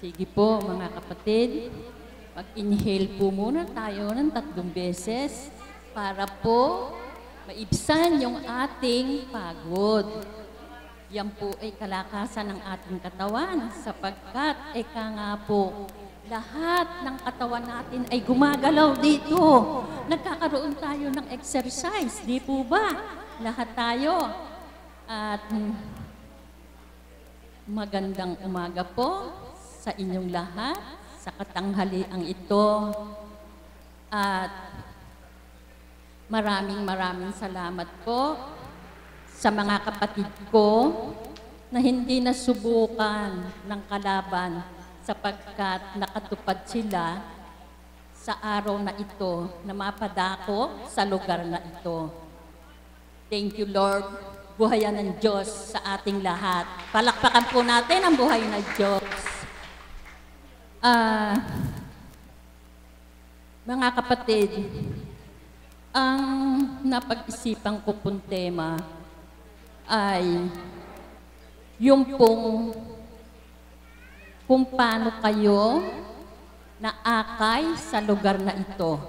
Sige po, mga kapatid. Mag-inhale po muna tayo ng 3 beses para po maibsan yung ating pagod. Yan po ay kalakasan ng ating katawan sapagkat eka nga po, lahat ng katawan natin ay gumagalaw dito. Nagkakaroon tayo ng exercise, di po ba? Lahat tayo. At magandang umaga po sa inyong lahat, sa katanghaliang ito. At maraming salamat po sa mga kapatid ko na hindi nasubukan ng kalaban sapagkat nakatupad sila sa araw na ito na mapadako sa lugar na ito. Thank you, Lord. Buhayan ng Diyos sa ating lahat. Palakpakan po natin ang buhay na Diyos. Mga kapatid, ang napag-isipan ko pong tema ay yung pong kung paano kayo naakay sa lugar na ito.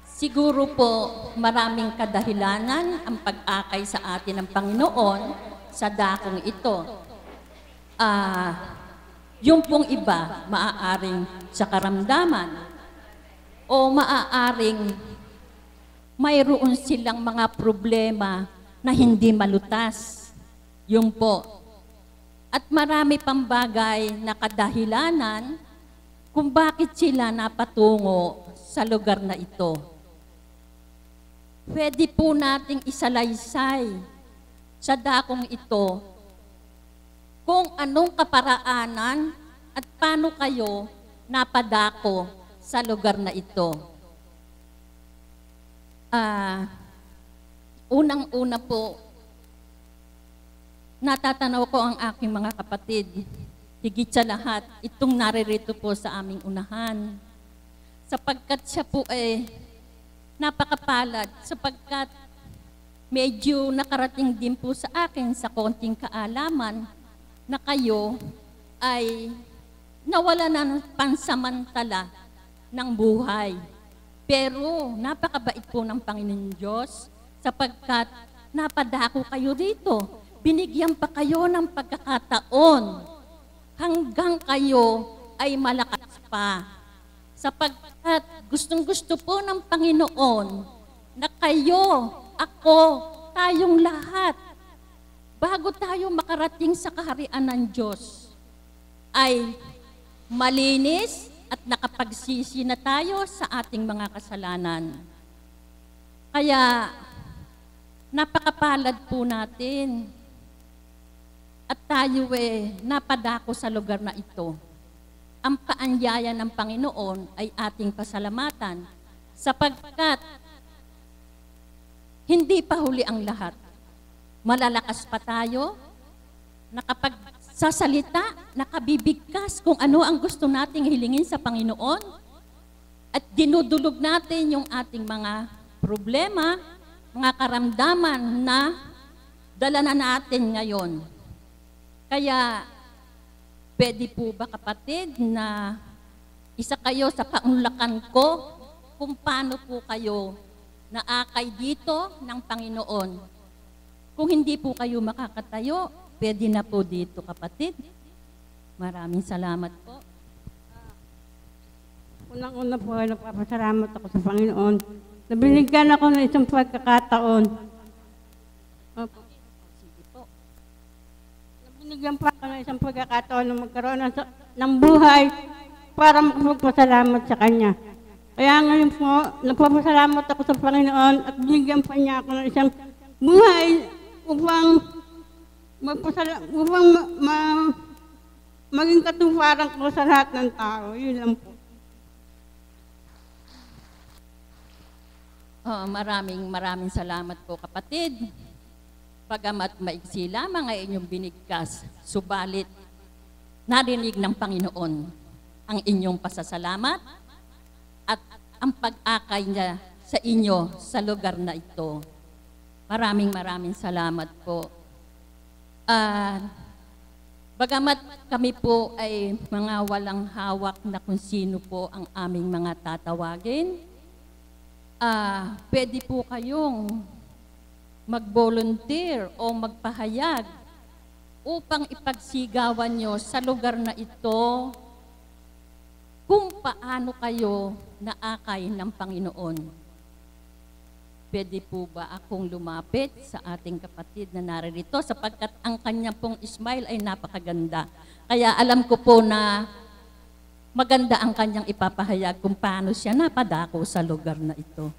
Siguro po maraming kadahilanan ang pag-akay sa atin ng Panginoon sa dakong ito. Yung pong iba, maaaring sa karamdaman o maaaring mayroon silang mga problema na hindi malutas. Yung po. At marami pang bagay na kadahilanan kung bakit sila napatungo sa lugar na ito. Pwede po nating isalaysay sa dakong ito kung anong kaparaanan at paano kayo napadako sa lugar na ito. Unang-una po, natatanaw ko ang aking mga kapatid. Higit sa lahat, itong naririto po sa aming unahan. Sapagkat siya po napakapalad, sapagkat medyo nakarating din po sa akin sa konting kaalaman na kayo ay nawala na ng pansamantala ng buhay. Pero napakabait po ng Panginoon Diyos sapagkat napadako kayo dito. Binigyan pa kayo ng pagkakataon hanggang kayo ay malakas pa. Sapagkat gustong-gusto po ng Panginoon na kayo, ako, tayong lahat, bago tayo makarating sa kaharian ng Diyos, ay malinis at nakapagsisi na tayo sa ating mga kasalanan. Kaya, napakapalad po natin at tayo napadako sa lugar na ito. Ang paanyaya ng Panginoon ay ating pasalamatan sapagkat hindi pa huli ang lahat. Malalakas pa tayo, nakapagsasalita, nakabibigkas kung ano ang gusto nating hilingin sa Panginoon at dinudulog natin yung ating mga problema, mga karamdaman na dala na natin ngayon. Kaya, pwede po ba kapatid na isa kayo sa paunlakan ko kung paano po kayo naakay dito ng Panginoon? Kung hindi po kayo makakatayo, pwede na po dito kapatid. Maraming salamat po. Unang-una po ay nagpapasalamat ako sa Panginoon. Nabinigyan ako ng isang pagkakataon. Sige po. Nabinigyan pa ako ng isang pagkakataon na magkaroon ng buhay para magpasalamat sa Kanya. Kaya ngayon po, nagpapasalamat ako sa Panginoon at binigyan pa niya ako ng isang buhay upang maging katuparan ko sa lahat ng tao. Yun lang po. Maraming salamat po kapatid. Pagamat maigsi lamang ay inyong binigkas, subalit narinig ng Panginoon ang inyong pasasalamat at ang pag-akay niya sa inyo sa lugar na ito. Maraming salamat po. Bagamat kami po ay mga walang hawak na kung sino po ang aming mga tatawagin, pwede po kayong mag-volunteer o magpahayag upang ipagsigawan nyo sa lugar na ito kung paano kayo naakay ng Panginoon. Pwede po ba akong lumapit sa ating kapatid na naririto sapagkat ang kanya pong smile ay napakaganda. Kaya alam ko po na maganda ang kanyang ipapahayag kung paano siya napadako sa lugar na ito.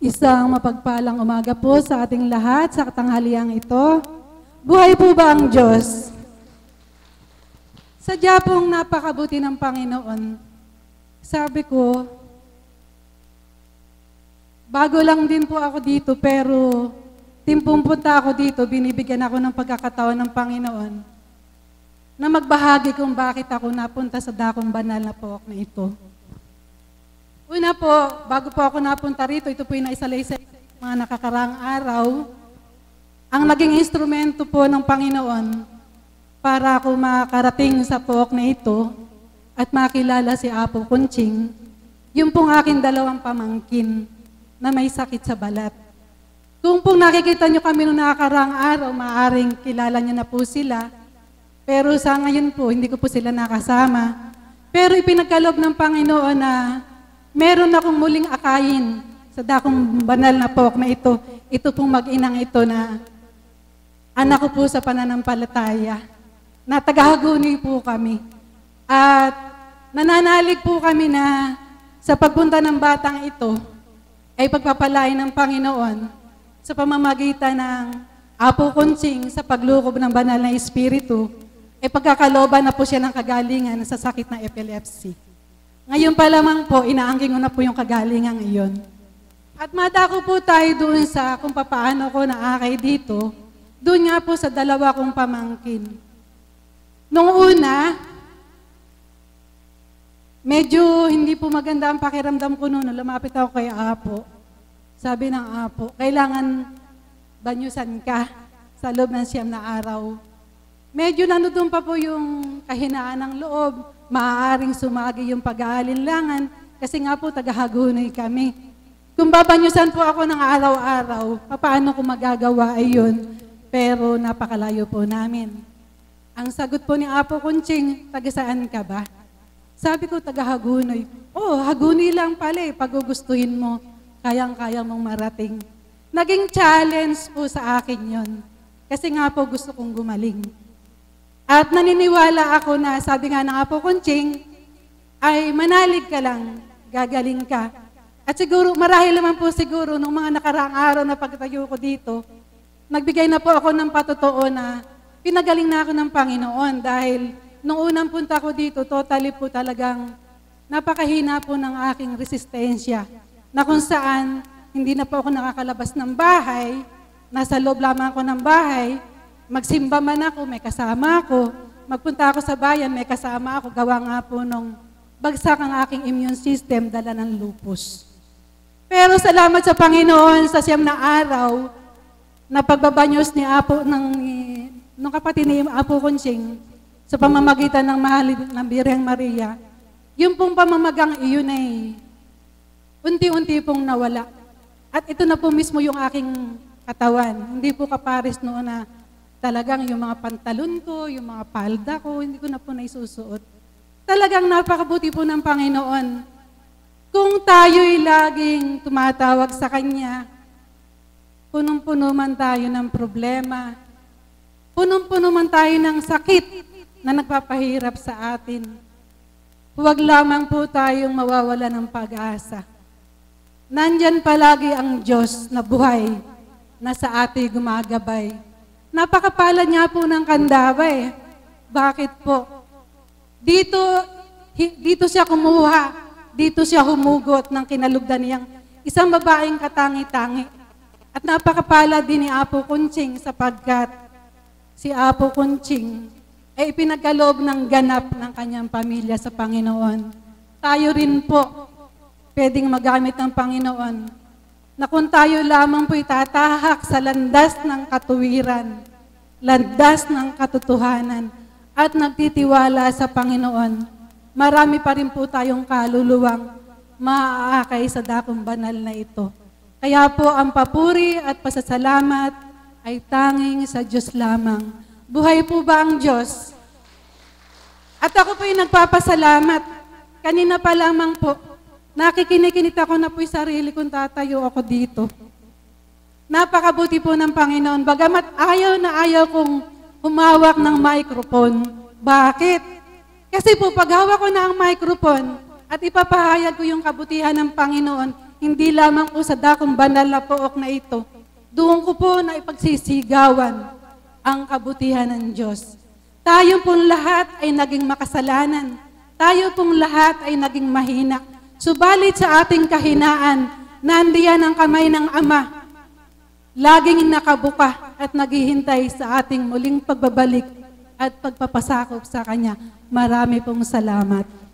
Isang mapagpalang umaga po sa ating lahat sa katanghaliang ito. Buhay po ba ang Diyos? Sadya pong napakabuti ng Panginoon. Sabi ko, bago lang din po ako dito pero timpong punta ako dito, binibigyan ako ng pagkakataon ng Panginoon na magbahagi kung bakit ako napunta sa dakong banal na pook na ito. Una po, bago po ako napunta rito, ito po yung naisalaysay sa mga nakakaraang araw. Ang naging instrumento po ng Panginoon para ako makarating sa pook na ito at makilala si Apo Kunching, yung pong aking dalawang pamangkin na may sakit sa balat. Kung pong nakikita nyo kami noong nakakaraang araw, maaaring kilala nyo na po sila. Pero sa ngayon po, hindi ko po sila nakasama. Pero ipinagkaloob ng Panginoon na meron akong muling akayin sa dakong banal na pook na ito. Ito pong mag-inang ito na anak ko po sa pananampalataya. Na tagahaguni po kami. At nananalig po kami na sa pagpunta ng batang ito ay pagpapalain ng Panginoon sa pamamagitan ng Apo Kunching sa paglukob ng banal na espiritu ay pagkakalooban na po siya ng kagalingan sa sakit ng epilepsy. Ngayon pa lamang po, inaangking ko na po yung kagalingan ngayon. At madako po tayo doon sa kung paano ko naakay dito, doon nga po sa dalawa kong pamangkin. Nung una, medyo hindi po maganda ang pakiramdam ko noon. Lumapit ako kay Apo. Sabi ng Apo, kailangan banyusan ka sa loob ng 9 na araw. Medyo nandun pa po yung kahinaan ng loob. Maaaring sumagi yung pag-aalinlangan kasi nga po tagahagunay kami. Kung babanyusan po ako ng araw-araw, paano ko magagawa ay yun? Pero napakalayo po namin. Ang sagot po ni Apo Kunching, taga saan ka ba? Sabi ko, taga Hagunoy. Oh, Hagunoy lang pala eh, pag gugustuhin mo, kayang-kaya mong marating. Naging challenge po sa akin yon. Kasi nga po gusto kong gumaling. At naniniwala ako na sabi nga ng Apo Kunching, ay manalig ka lang, gagaling ka. At siguro, marahil naman po siguro, nung mga nakaraang araw na pagtayo ko dito, nagbigay na po ako ng patotoo na pinagaling na ako ng Panginoon dahil nung unang punta ko dito, totally po talagang napakahina po ng aking resistensya na kung saan hindi na po ako nakakalabas ng bahay, nasa loob lamang ako ng bahay, magsimba man ako, may kasama ako. Magpunta ako sa bayan, may kasama ako. Gawa nga po nung bagsak ang aking immune system, dala ng lupus. Pero salamat sa Panginoon sa 9 na araw na pagbabanyos ni Apo, ng kapatid ni Apo Kunching sa pamamagitan ng mahal ng Birheng Maria, yung pong pamamagang iyon ay unti-unti pong nawala. At ito na po mismo yung aking katawan. Hindi po kapares noon na talagang yung mga pantalon ko, yung mga palda ko, hindi ko na po naisusuot. Talagang napakabuti po ng Panginoon. Kung tayo'y laging tumatawag sa Kanya, punong-puno man tayo ng problema, punong-puno man tayo ng sakit na nagpapahirap sa atin, huwag lamang po tayong mawawala ng pag-asa. Nandyan palagi ang Diyos na buhay na sa atin gumagabay. Napakapalad nga po ng Kandaba eh. Bakit po? Dito siya kumuha, dito siya humugot ng kinalugdan niyang isang babaeng katangi-tangi. At napakapala din ni Apo Kunching sapagkat si Apo Kunching ay ipinagkaloob ng ganap ng kanyang pamilya sa Panginoon. Tayo rin po pwedeng magamit ng Panginoon na kung tayo lamang po itatahak sa landas ng katuwiran, landas ng katotohanan, at nagtitiwala sa Panginoon, marami pa rin po tayong kaluluwang maaakay sa dakong banal na ito. Kaya po ang papuri at pasasalamat ay tanging sa Diyos lamang. Buhay po ba ang Diyos? At ako po yung nagpapasalamat. Kanina pa lamang po, nakikinikinit ako na po yung sarili kung tatayo ako dito. Napakabuti po ng Panginoon. Bagamat ayaw na ayaw kong humawak ng microphone. Bakit? Kasi po pag hawak ko na ang microphone at ipapahayag ko yung kabutihan ng Panginoon, hindi lamang po sa dakong banal na pook na ito, doon ko po na ipagsisigawan ang kabutihan ng Diyos. Tayo pong lahat ay naging makasalanan. Tayo pong lahat ay naging mahina. Subalit sa ating kahinaan, nandiyan ang kamay ng Ama, laging nakabuka at naghihintay sa ating muling pagbabalik at pagpapasakop sa Kanya. Marami pong salamat.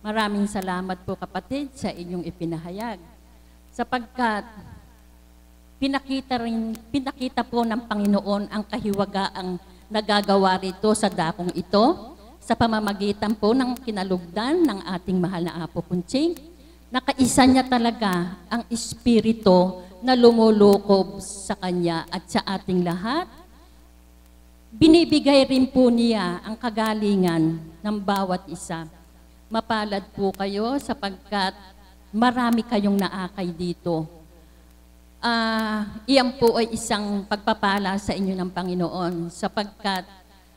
Maraming salamat po kapatid sa inyong ipinahayag. Sapagkat pinakita po ng Panginoon ang kahiwagaang nagagawa rito sa dakong ito sa pamamagitan po ng kinalugdan ng ating mahal na Apo Kunching. Nakaisa niya talaga ang espiritu na lumulukob sa Kanya at sa ating lahat. Binibigay rin po niya ang kagalingan ng bawat isa. Mapalad po kayo sapagkat marami kayong naakay dito. Iyan po ay isang pagpapala sa inyo ng Panginoon sapagkat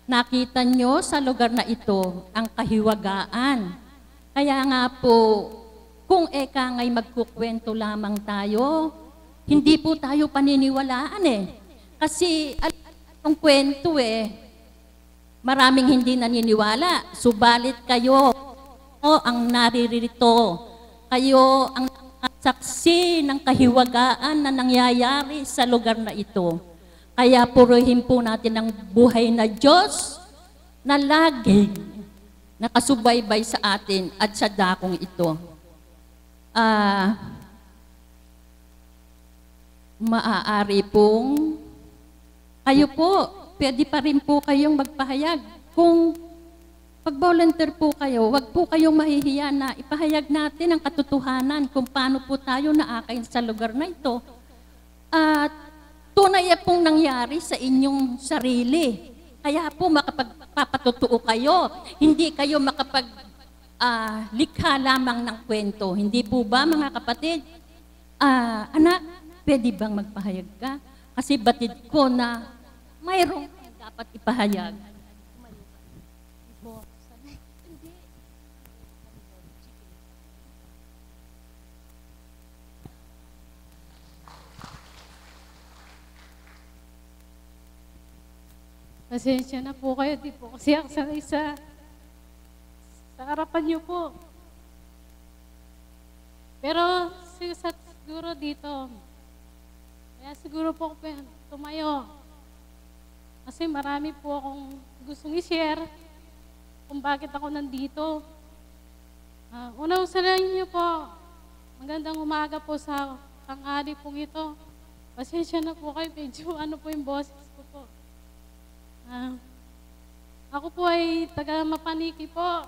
nakita nyo sa lugar na ito ang kahiwagaan. Kaya nga po, kung eka nga'y magkukwento lamang tayo, hindi po tayo paniniwalaan eh. Kasi ang kwento maraming hindi naniniwala. Subalit kayo ang naririto. Kayo ang saksi ng kahiwagaan na nangyayari sa lugar na ito. Kaya purihin po natin ang buhay na Diyos na laging nakasubaybay sa atin at sa dakong ito. Maaari pong kayo po, pwede pa rin po kayong magpahayag. Kung pag-volunteer po kayo, wag po kayong mahihiya na ipahayag natin ang katotohanan kung paano po tayo naakay sa lugar na ito. At tunay pong nangyari sa inyong sarili. Kaya po makapagpapatotoo kayo. Hindi kayo likha lamang ng kwento. Hindi po ba mga kapatid? Anak, pwede bang magpahayag ka? Kasi batid ko na mayroong dapat ipahayag. Pasensya na po kayo, di po kasi ako sanay sa harapan niyo po. Pero siguro dito, kaya siguro po ako tumayo. Kasi marami po akong gustong i-share kung bakit ako nandito. Unang salain niyo po, magandang umaga po sa tanghali pong ito. Pasensya na po kayo, medyo ano po yung boses ko po. Ako po ay taga Mapaniki po.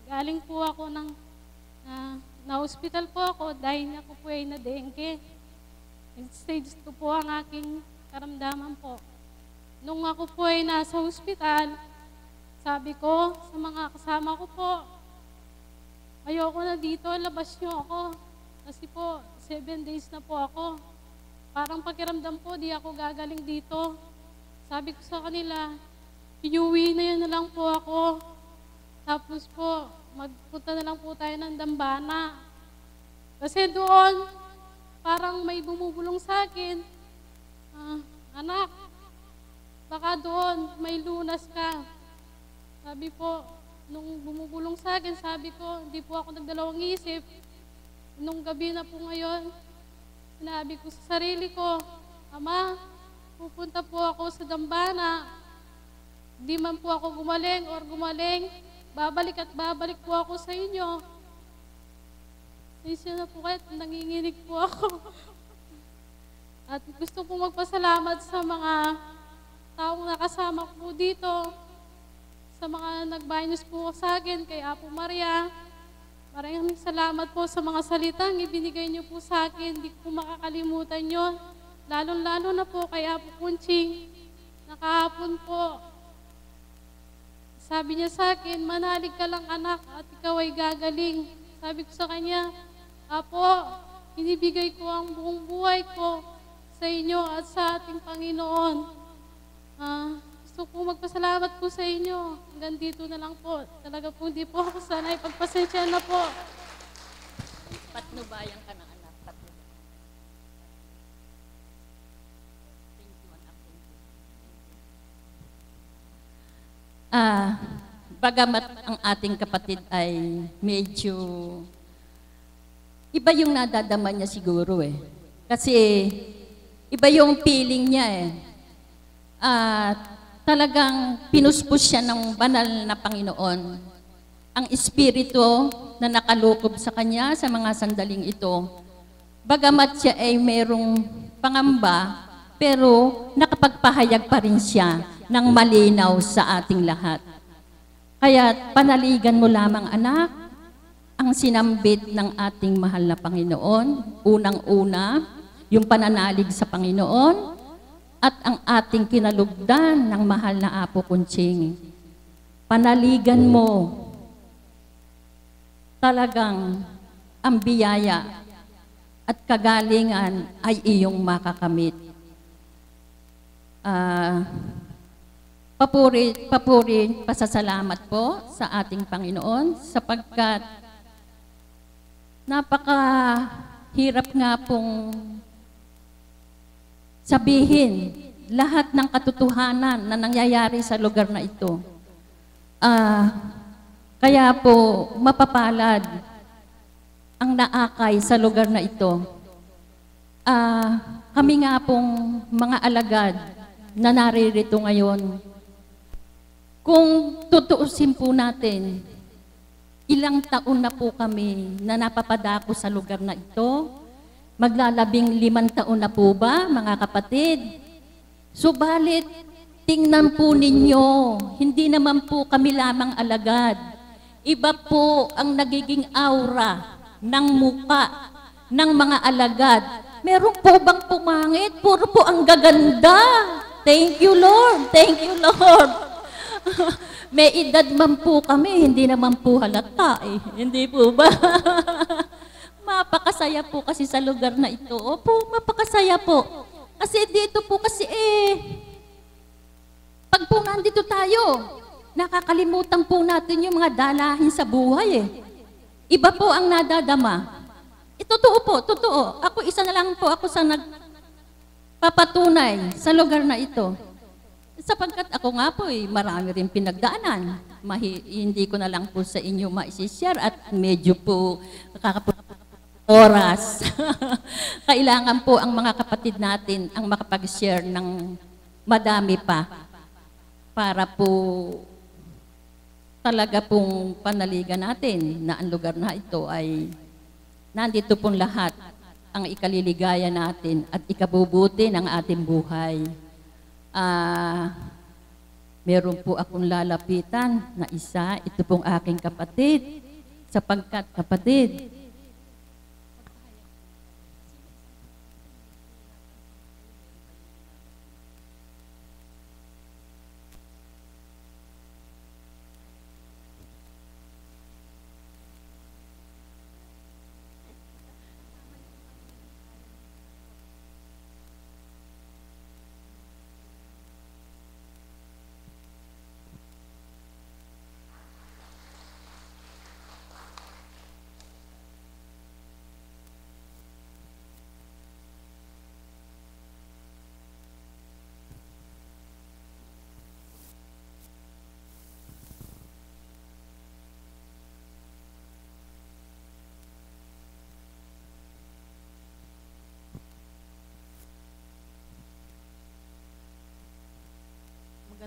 Galing po ako na-hospital po ako dahil ako po ay na-dengue. Stage 2 po ang aking karamdaman po. Nung ako po ay nasa hospital, sabi ko sa mga kasama ko po, ayoko na dito, labas niyo ako. Kasi po, 7 days na po ako. Parang pakiramdam po, di ako gagaling dito. Sabi ko sa kanila, iuwi na lang po ako. Tapos po, magpunta na lang po tayo ng Dambana. Kasi doon, parang may bumubulong sa akin, anak, baka doon may lunas ka. Sabi po, nung bumubulong sa akin, sabi ko, hindi po ako nagdalawang isip. Nung gabi na po ngayon, sinabi ko sa sarili ko, Ama, pupunta po ako sa dambana. Di man po ako gumaling, babalik at babalik po ako sa inyo. Isya na po kayo, nanginginig po ako. At gusto po magpasalamat sa mga taong nakasama ko dito, sa mga nag-binus po sa akin, kay Apo Maria. Maraming salamat po sa mga salitang ibinigay niyo po sa akin. Hindi ko makakalimutan yun. Lalo-lalo na po kay Apo Kunching. Nakahapon po, sabi niya sa akin, manalig ka lang anak at ikaw ay gagaling. Sabi ko sa kanya, Apo, inibigay ko ang buong buhay ko sa inyo at sa ating Panginoon. Gusto ko magpasalamat po sa inyo. Hanggang dito na lang po. Talaga po hindi po ako sanay. Pagpasensya na po. Patnubayan ka ng anak. Patnubayan. Thank you, anak. Thank you. Bagamat ang ating kapatid ay medyo iba yung nadadama niya siguro eh. Kasi iba yung feeling niya eh. Talagang pinuspos siya ng banal na Panginoon. Ang Espiritu na nakalukob sa kanya sa mga sandaling ito. Bagamat siya ay merong pangamba, pero nakapagpahayag pa rin siya ng malinaw sa ating lahat. Kaya panaligan mo lamang anak, ang sinambit ng ating mahal na Panginoon, unang-una, yung pananalig sa Panginoon, at ang ating kinalugdan ng mahal na Apo Kunching. Panaligan mo, talagang ang biyaya at kagalingan ay iyong makakamit. Papuri, pasasalamat po sa ating Panginoon sapagkat napakahirap nga pong sabihin lahat ng katotohanan na nangyayari sa lugar na ito. Kaya po mapapalad ang naakay sa lugar na ito. Kami nga pong mga alagad na naririto ngayon, kung tutuusin po natin, ilang taon na po kami na napapadako sa lugar na ito. Maglalabing 5 taon na po ba, mga kapatid? Subalit, tingnan po ninyo, hindi naman po kami lamang alagad. Iba po ang nagiging aura ng muka ng mga alagad. Meron po bang pumangit? Puro po ang gaganda. Thank you, Lord. Thank you, Lord. May edad man po kami, hindi naman po halata eh. Hindi po ba? Mapakasaya po kasi sa lugar na ito. Opo, mapakasaya po. Kasi dito po kasi pag po nandito tayo, nakakalimutan po natin yung mga dalahin sa buhay eh. Iba po ang nadadama. Totoo po, totoo. Ako isa na lang po ako sa nagpapatunay sa lugar na ito. Sapagkat ako nga po marami rin pinagdaanan. Hindi ko na lang po sa inyo ma-share at medyo po oras. Kailangan po ang mga kapatid natin ang makapag-share ng madami pa para po talaga pong panaligan natin na ang lugar na ito ay nandito pong lahat ang ikaliligaya natin at ikabubuti ng ating buhay. Meron po akong lalapitan na isa, ito pong aking kapatid, sapagkat kapatid,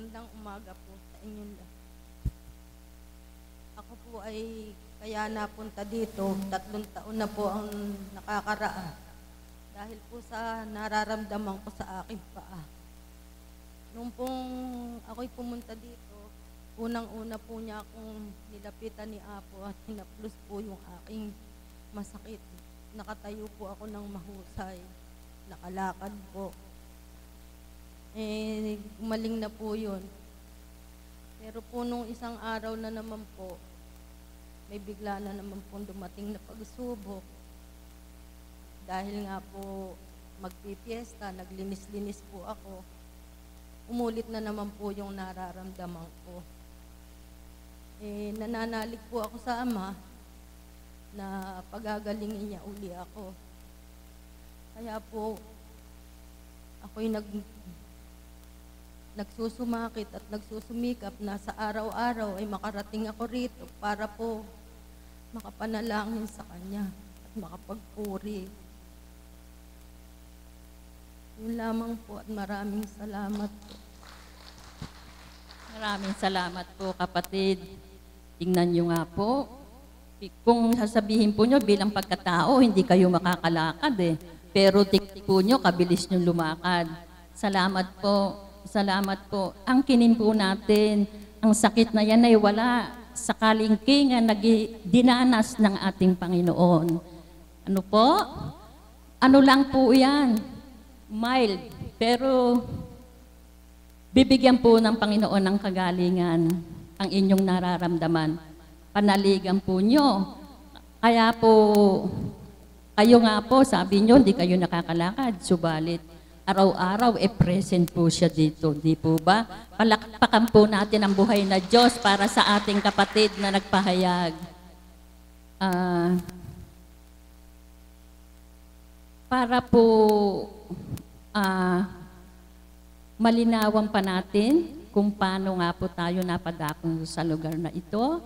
Magandang umaga po sa inyong lahat. Ako po ay kaya napunta dito, 3 taon na po ang nakakaraan. Dahil po sa nararamdaman ko sa aking paa. Nung pong ako'y pumunta dito, unang-una po niya akong nilapitan ni Apo at hinaplos po yung aking masakit. Nakatayo po ako ng mahusay, nakalakad po. Gumaling na po yun. Pero po nung isang araw na naman po, may bigla na naman po dumating na pagsubok. Dahil nga po magpipiesta, naglinis-linis po ako, umulit na naman po yung nararamdaman ko. Nananalig po ako sa Ama na pagagalingin niya uli ako. Kaya po, ako'y nagsusumakit at nagsusumikap na sa araw-araw ay makarating ako rito para po makapanalangin sa Kanya at makapagpuri. Yun lamang po at maraming salamat po. Maraming salamat po, kapatid. Tingnan nyo nga po. Kung sasabihin po nyo bilang pagkatao, hindi kayo makakalakad eh. Pero tingnan po nyo, kabilis nyo lumakad. Salamat po. Salamat po. Ang kinin po natin, ang sakit na yan ay wala sa kalingkingan na dinanas ng ating Panginoon. Ano po? Ano lang po yan? Mild. Pero bibigyan po ng Panginoon ng kagalingan ang inyong nararamdaman. Panaligan po nyo. Kaya po, kayo nga po, sabi nyo, hindi kayo nakakalakad. Subalit, araw-araw, present po siya dito. Di po ba? Palakpakan po natin ang buhay na Diyos para sa ating kapatid na nagpahayag. Para po malinawan pa natin kung paano nga po tayo napadakong sa lugar na ito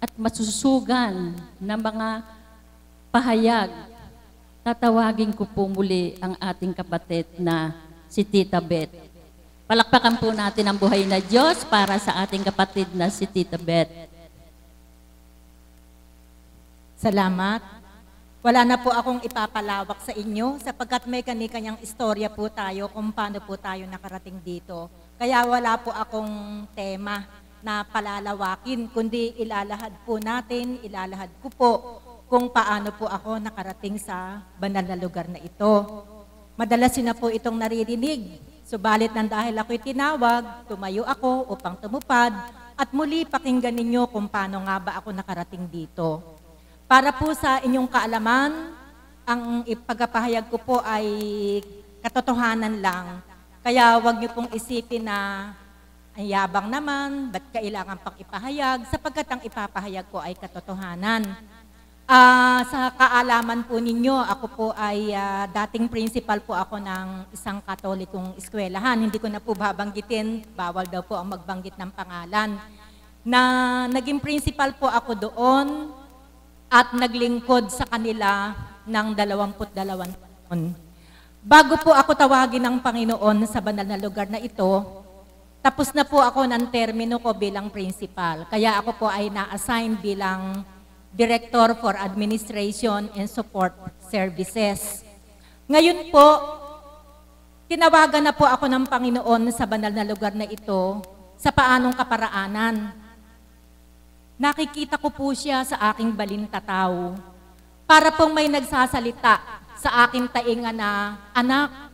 at masusugan ng mga pahayag. Tatawagin ko po muli ang ating kapatid na si Tita Beth. Palakpakan po natin ang buhay na Diyos para sa ating kapatid na si Tita Beth. Salamat. Wala na po akong ipapalawak sa inyo sapagkat may kani-kanyang istorya po tayo kung paano po tayo nakarating dito. Kaya wala po akong tema na palalawakin, kundi ilalahad ko po kung paano po ako nakarating sa banal na lugar na ito. Madalas na po itong naririnig, subalit nang dahil ako'y tinawag, tumayo ako upang tumupad at muli pakinggan ninyo kung paano nga ba ako nakarating dito. Para po sa inyong kaalaman, ang ipagpahayag ko po ay katotohanan lang. Kaya wag niyo pong isipin na ang yabang naman, ba't kailangan pang ipahayag, sapagkat ang ipapahayag ko ay katotohanan. Sa kaalaman po ninyo, ako po ay dating principal po ako ng isang katolikong eskwelahan. Hindi ko na po babanggitin, bawal daw po ang magbanggit ng pangalan. Na naging principal po ako doon at naglingkod sa kanila ng 22 taon. Bago po ako tawagin ng Panginoon sa banal na lugar na ito, tapos na po ako ng termino ko bilang principal. Kaya ako po ay na-assign bilang Director for Administration and Support Services. Ngayon po, tinawagan na po ako ng Panginoon sa banal na lugar na ito sa paanong kaparaanan. Nakikita ko po siya sa aking balintataw. Para pong may nagsasalita sa aking tainga na, "Anak,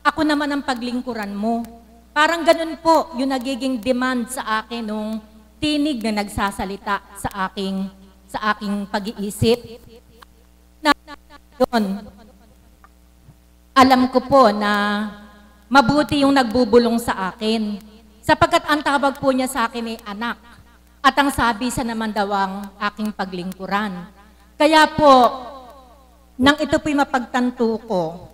ako naman ang paglingkuran mo." Parang ganun po yung nagiging demand sa akin nung tinig na nagsasalita sa aking pag-iisip. Alam ko po na mabuti yung nagbubulong sa akin. Sapagkat ang tawag po niya sa akin ay anak. At ang sabi sa naman daw ang aking paglingkuran. Kaya po, nang ito po'y mapagtanto ko,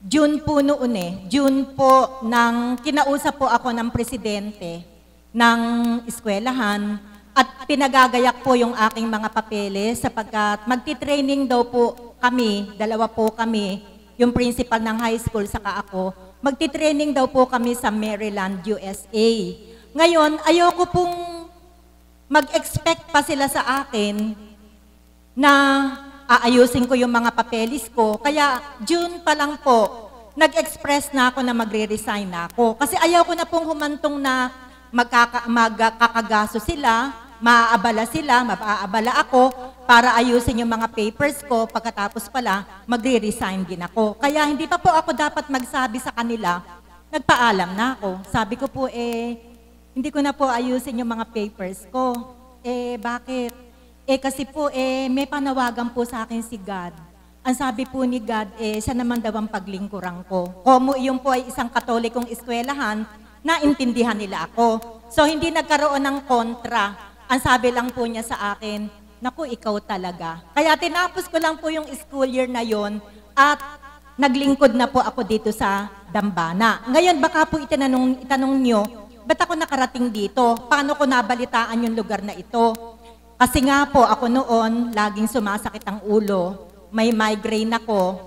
June po noon June po nang kinausap po ako ng presidente ng eskwelahan at pinagagayak po yung aking mga papeles sapagkat magti-training daw po kami, 2 po kami, yung principal ng high school saka ako, magti-training daw po kami sa Maryland, USA. Ngayon, ayoko pong mag-expect pa sila sa akin na aayusin ko yung mga papelis ko. Kaya June pa lang po, nag-express na ako na magre-resign na ako. Kasi ayaw ko na pong humantong na magkakagaso sila, maaabala sila, maaabala ako para ayusin yung mga papers ko. Pagkatapos pala, magre-resign din ako. Kaya hindi pa po ako dapat magsabi sa kanila, nagpaalam na ako. Sabi ko po, hindi ko na po ayusin yung mga papers ko. Bakit? Kasi po, may panawagan po sa akin si God. Ang sabi po ni God, siya naman daw ang paglingkuran ko. Como iyon po ay isang katolikong eskwelahan, naintindihan nila ako. So, hindi nagkaroon ng kontra. Ang sabi lang po niya sa akin, naku, ikaw talaga. Kaya tinapos ko lang po yung school year na yon at naglingkod na po ako dito sa Dambana. Ngayon, baka po itanong nyo, ba't ako nakarating dito? Paano ko nabalitaan yung lugar na ito? Kasi nga po, ako noon, laging sumasakit ang ulo. May migraine ako,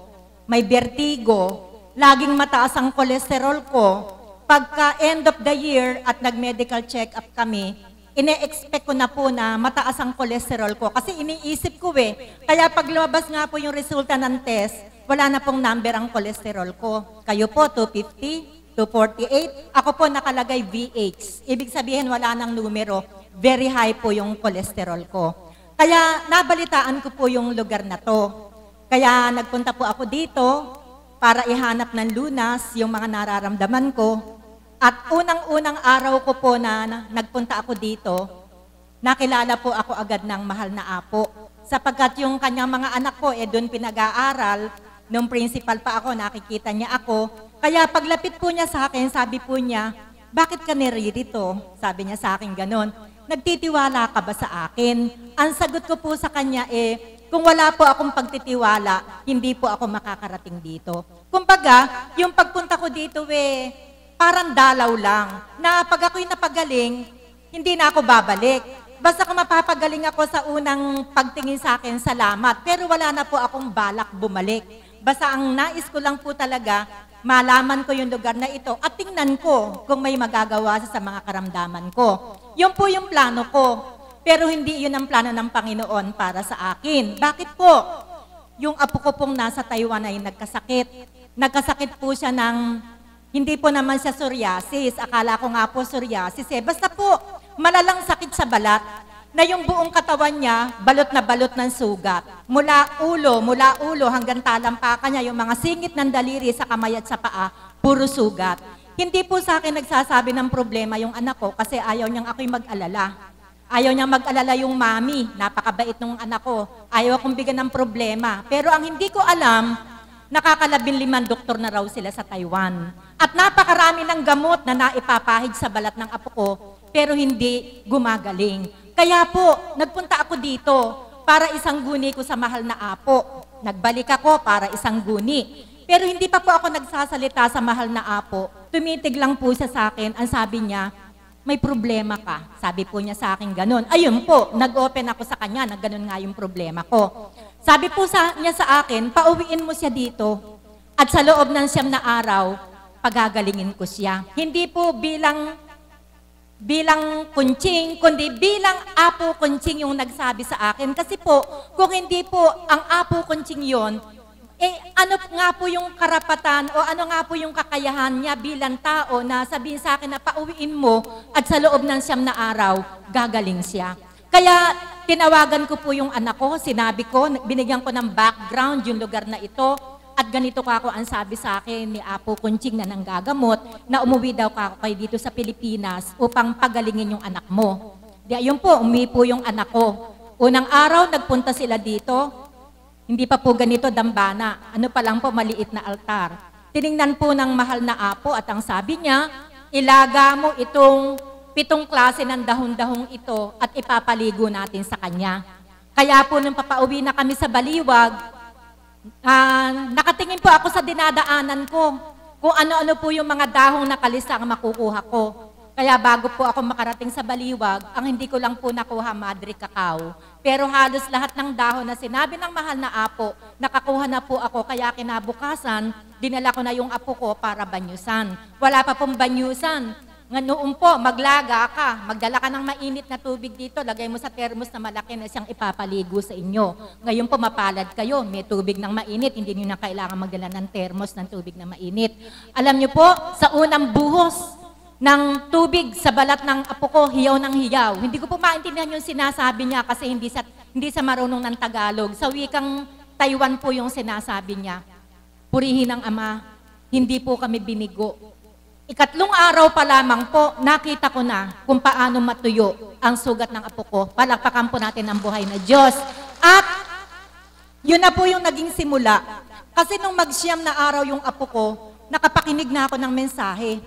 may vertigo, laging mataas ang kolesterol ko. Pagka end of the year at nag-medical check-up kami, ine-expect ko na po na mataas ang kolesterol ko. Kasi iniisip ko Kaya pag lumabas nga po yung resulta ng test, wala na pong number ang kolesterol ko. Kayo po, 250, 248. Ako po nakalagay VH. Ibig sabihin wala nang numero. Very high po yung kolesterol ko. Kaya nabalitaan ko po yung lugar na to. Kaya nagpunta po ako dito para ihanap ng lunas yung mga nararamdaman ko. At unang-unang araw ko po na nagpunta ako dito, nakilala po ako agad ng mahal na apo. Sapagkat yung kanyang mga anak ko, doon pinag-aaral, nung principal pa ako, nakikita niya ako. Kaya paglapit po niya sa akin, sabi po niya, bakit ka nirito? Sabi niya sa akin ganon. Nagtitiwala ka ba sa akin? Ang sagot ko po sa kanya kung wala po akong pagtitiwala, hindi po ako makakarating dito. Kumbaga, yung pagpunta ko dito parang dalaw lang. Na pag ako'y napagaling, hindi na ako babalik. Basta kung mapapagaling ako sa unang pagtingin sa akin, salamat. Pero wala na po akong balak bumalik. Basta ang nais ko lang po talaga, malaman ko yung lugar na ito at tingnan ko kung may magagawa sa mga karamdaman ko. Yun po yung plano ko. Pero hindi yun ang plano ng Panginoon para sa akin. Bakit po? Yung apo ko pong nasa Taiwan ay nagkasakit. Nagkasakit po siya ng, hindi po naman siya psoriasis. Akala ko nga po psoriasis Basta po, malalang sakit sa balat na yung buong katawan niya, balot na balot ng sugat. Mula ulo hanggang talampakan niya, yung mga singit ng daliri sa kamay at sa paa, puro sugat. Hindi po sa akin nagsasabi ng problema yung anak ko kasi ayaw niyang ako'y mag-alala. Ayaw niyang mag-alala yung mami, napakabait ng anak ko. Ayaw akong bigyan ng problema. Pero ang hindi ko alam, nakaka-15 doktor na raw sila sa Taiwan. At napakarami ng gamot na naipapahid sa balat ng apo ko, pero hindi gumagaling. Kaya po, nagpunta ako dito para isang guni ko sa mahal na apo. Nagbalik ako para isang guni. Pero hindi pa po ako nagsasalita sa mahal na apo. Tumitig lang po siya sa akin. Ang sabi niya, may problema ka. Sabi po niya sa akin ganun. Ayun po, nag-open ako sa kanya na ganun nga yung problema ko. Sabi po niya sa akin, pauwiin mo siya dito. At sa loob ng 9 na araw, pagagalingin ko siya. Hindi po bilang kunching, kundi bilang apo kunching yung nagsabi sa akin. Kasi po, kung hindi po ang apo kunching yon, ano nga po yung karapatan o ano nga po yung kakayahan niya bilang tao na sabihin sa akin na pauwiin mo at sa loob ng 9 na araw, gagaling siya. Kaya tinawagan ko po yung anak ko, sinabi ko, binigyan ko ng background yung lugar na ito. At ganito ka ako ang sabi sa akin ni Apo Kunching na nanggagamot na umuwi daw ka kayo dito sa Pilipinas upang pagalingin yung anak mo. Di ayun po, umuwi po yung anak ko. Unang araw, nagpunta sila dito. Hindi pa po ganito dambana. Ano pa lang po, maliit na altar. Tiningnan po ng mahal na apo at ang sabi niya, ilaga mo itong 7 klase ng dahon-dahong ito at ipapaligo natin sa kanya. Kaya po nung papauwi na kami sa Baliwag, nakatingin po ako sa dinadaanan ko kung ano-ano po yung mga dahong nakalista ang makukuha ko. Kaya bago po ako makarating sa Baliwag, ang hindi ko lang po nakuha Madre Cacao. Pero halos lahat ng dahon na sinabi ng mahal na apo, nakakuha na po ako, kaya kinabukasan, dinala ko na yung apo ko para banyusan. Wala pa pong banyusan. Noon po, maglaga ka, magdala ka ng mainit na tubig dito, lagay mo sa thermos na malaki na siyang ipapaligo sa inyo. Ngayon po, mapalad kayo, may tubig ng mainit, hindi niyo na kailangan magdala ng thermos ng tubig na mainit. Alam niyo po, sa unang buhos ng tubig sa balat ng apo ko, hiyaw ng hiyaw. Hindi ko po maintindihan yung sinasabi niya kasi hindi sa marunong ng Tagalog. Sa wikang Taiwan po yung sinasabi niya. Purihin ang Ama, hindi po kami binigo. Ikatlong araw pa lamang po, nakita ko na kung paano matuyo ang sugat ng apo ko. Palakpakan po natin ang buhay na Diyos. At yun na po yung naging simula. Kasi nung mag-siyam na araw yung apo ko, nakapakinig na ako ng mensahe.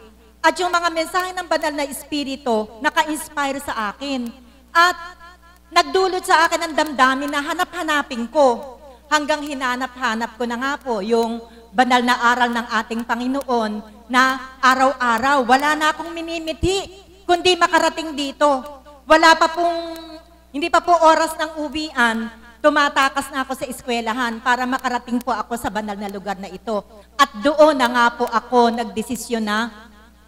At yung mga mensahe ng banal na Espiritu, naka-inspire sa akin. At nagdulot sa akin ng damdamin na hanap-hanapin ko. Hanggang hinanap-hanap ko na nga po yung banal na aral ng ating Panginoon na araw-araw, wala na akong minimithi, kundi makarating dito. Hindi pa po oras ng uwian, tumatakas na ako sa eskwelahan para makarating po ako sa banal na lugar na ito. At doon na nga po ako nagdesisyon na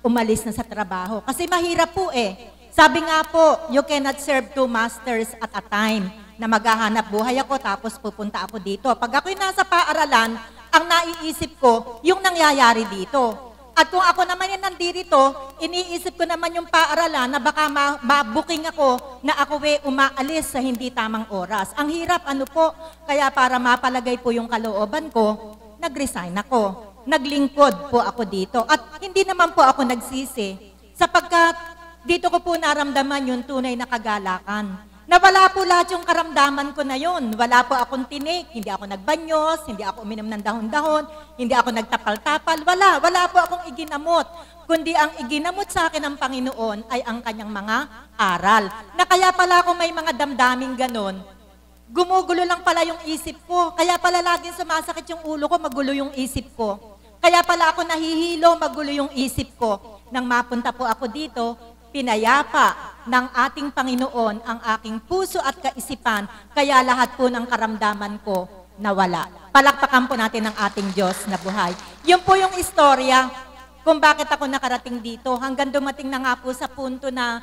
umalis na sa trabaho. Kasi mahirap po eh. Sabi nga po, you cannot serve two masters at a time. Na maghahanap buhay ako tapos pupunta ako dito. Pag ako'y nasa paaralan, ang naiisip ko, yung nangyayari dito. At kung ako naman yung nandito, iniisip ko naman yung paaralan na baka mabuking ako na ako umaalis sa hindi tamang oras. Ang hirap, ano po, kaya para mapalagay po yung kalooban ko, nag-resign ako. Naglingkod po ako dito. At hindi naman po ako nagsisi sapagkat dito ko po naramdaman yung tunay na kagalakan. Nawala po lahat yung karamdaman ko na yun. Wala po akong tinik, hindi ako nagbanyos, hindi ako uminom ng dahon-dahon, hindi ako nagtapal-tapal. Wala po akong iginamot. Kundi ang iginamot sa akin ng Panginoon ay ang kanyang mga aral. Na kaya pala kung may mga damdaming ganon, gumugulo lang pala yung isip ko. Kaya pala laging sumasakit yung ulo ko, magulo yung isip ko. Kaya pala ako nahihilo, magulo yung isip ko. Nang mapunta po ako dito, pinayapa ng ating Panginoon ang aking puso at kaisipan, kaya lahat po ng karamdaman ko nawala. Palakpakan po natin ang ating Diyos na buhay. Yun po yung istorya kung bakit ako nakarating dito. Hanggang dumating na nga po sa punto na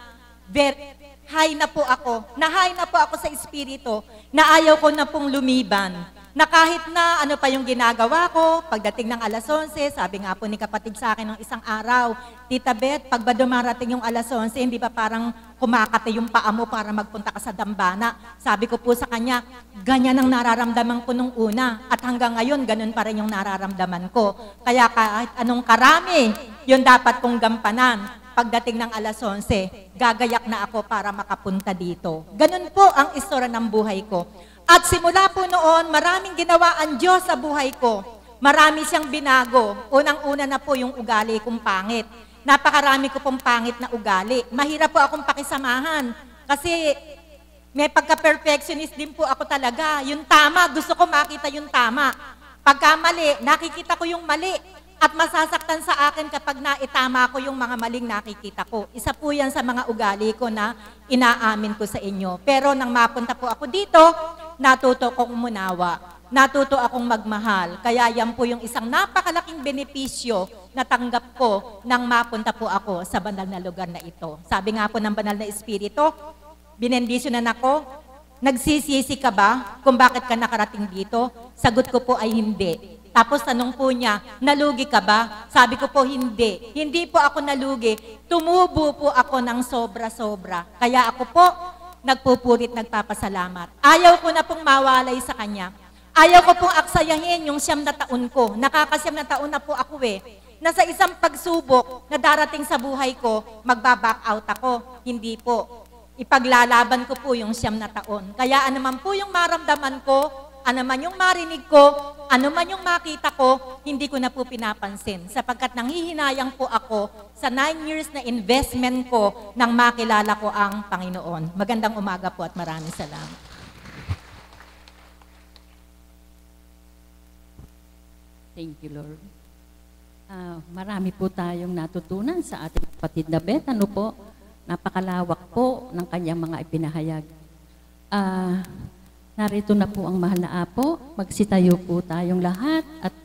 high na po ako sa Espiritu, na ayaw ko na pong lumiban. Na kahit na ano pa yung ginagawa ko, pagdating ng alas 11, sabi nga po ni kapatid sa akin ng isang araw, Tita Beth, pag ba dumarating yung alas 11, hindi ba parang kumakate yung paa mo para magpunta ka sa dambana? Sabi ko po sa kanya, ganyan ang nararamdaman ko nung una. At hanggang ngayon, ganun pa rin yung nararamdaman ko. Kaya kahit anong karami, yun dapat kong gampanan. Pagdating ng alas 11, gagayak na ako para makapunta dito. Ganun po ang istorya ng buhay ko. At simula po noon, maraming ginawa ang Diyos sa buhay ko. Marami siyang binago. Unang-una na po yung ugali kong pangit. Napakarami ko pong pangit na ugali. Mahirap po akong pakisamahan. Kasi may pagka-perfectionist din po ako talaga. Yung tama, gusto ko makita yung tama. Pagka mali, nakikita ko yung mali. At masasaktan sa akin kapag naitama ko yung mga maling nakikita ko. Isa po yan sa mga ugali ko na inaamin ko sa inyo. Pero nang mapunta po ako dito, natuto kong umunawa. Natuto akong magmahal. Kaya yan po yung isang napakalaking benepisyo na tanggap ko nang mapunta po ako sa banal na lugar na ito. Sabi nga po ng banal na Espiritu, binendisyonan ako, nagsisisi ka ba kung bakit ka nakarating dito? Sagot ko po ay hindi. Tapos tanong po niya, nalugi ka ba? Sabi ko po, hindi. Hindi po ako nalugi. Tumubo po ako ng sobra-sobra. Kaya ako po, nagpupurit, nagpapasalamat. Ayaw ko na pong mawalay sa kanya. Ayaw ko pong aksayahin yung 9 na taon ko. Nakaka-9 na taon na po ako na sa isang pagsubok na darating sa buhay ko, magbaback out ako. Hindi po. Ipaglalaban ko po yung 9 na taon. Kaya anuman po yung maramdaman ko, anuman yung marinig ko, anuman yung makita ko, hindi ko na po pinapansin. Sapagkat nanghihinayang po ako sa 9 years na investment ko nang makilala ko ang Panginoon. Magandang umaga po at maraming salamat. Thank you, Lord. Marami po tayong natutunan sa ating kapatid na Beth. Ano po? Napakalawak po ng kanyang mga ipinahayag. Narito na po ang mahal na Apo. Magsitayo po tayong lahat at